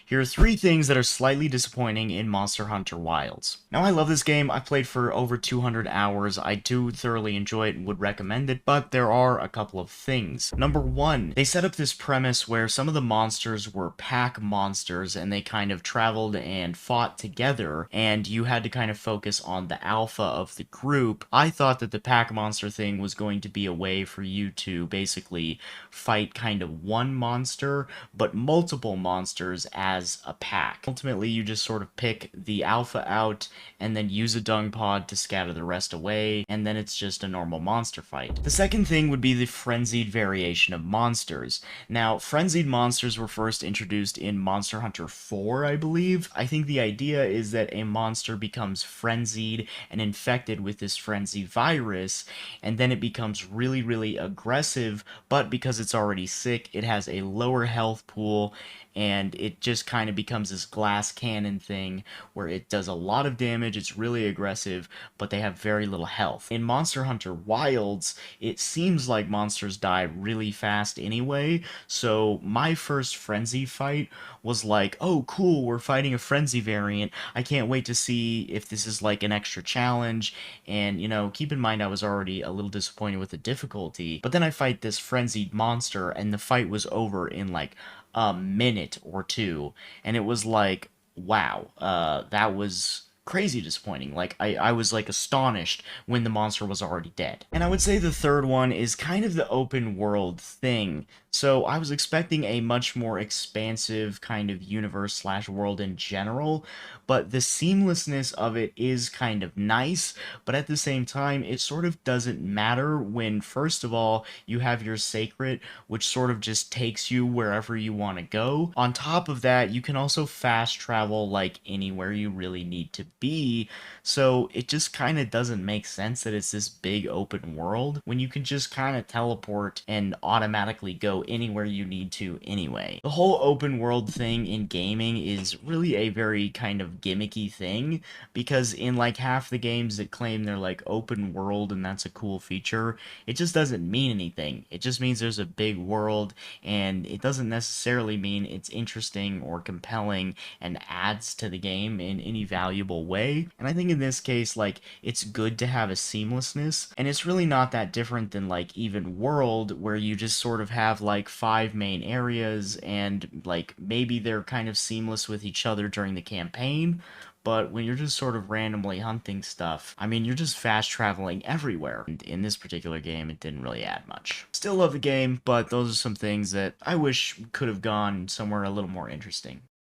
Here are three things that are slightly disappointing in Monster Hunter Wilds. Now, I love this game. I've played for over 200 hours. I do thoroughly enjoy it and would recommend it, but there are a couple of things. Number one, they set up this premise where some of the monsters were pack monsters and they kind of traveled and fought together, and you had to kind of focus on the alpha of the group. I thought that the pack monster thing was going to be a way for you to basically fight kind of one monster, but multiple monsters as a pack. Ultimately, you just sort of pick the alpha out and then use a dung pod to scatter the rest away, and then it's just a normal monster fight. The second thing would be the frenzied variation of monsters. Now, frenzied monsters were first introduced in Monster Hunter 4, I believe. I think the idea is that a monster becomes frenzied and infected with this frenzy virus, and then it becomes really, really aggressive, but because it's already sick, it has a lower health pool, and it just kind of becomes this glass cannon thing where it does a lot of damage, it's really aggressive, but they have very little health. In Monster Hunter Wilds, it seems like monsters die really fast anyway, so my first frenzy fight was like, oh cool, we're fighting a frenzy variant, I can't wait to see if this is like an extra challenge, and keep in mind I was already a little disappointed with the difficulty, but then I fight this frenzied monster, and the fight was over in like a minute or two, and it was like, wow, that was crazy disappointing. Like, I was like astonished when the monster was already dead. And I would say the third one is kind of the open world thing. So I was expecting a much more expansive kind of universe slash world in general, but the seamlessness of it is kind of nice, but at the same time, it sort of doesn't matter when, first of all, you have your sacred, which sort of just takes you wherever you want to go. On top of that, you can also fast travel like anywhere you really need to be, so it just kind of doesn't make sense that it's this big open world when you can just kind of teleport and automatically go anywhere you need to anyway. The whole open world thing in gaming is really a very kind of gimmicky thing, because in like half the games that claim they're like open world and that's a cool feature, it just doesn't mean anything. It just means there's a big world, and it doesn't necessarily mean it's interesting or compelling and adds to the game in any valuable way. And I think in this case, like, it's good to have a seamlessness, and it's really not that different than like even World, where you just sort of have like 5 main areas, and like maybe they're kind of seamless with each other during the campaign, but when you're just sort of randomly hunting stuff, I mean, you're just fast traveling everywhere. And in this particular game, it didn't really add much. Still love the game, but those are some things that I wish could have gone somewhere a little more interesting.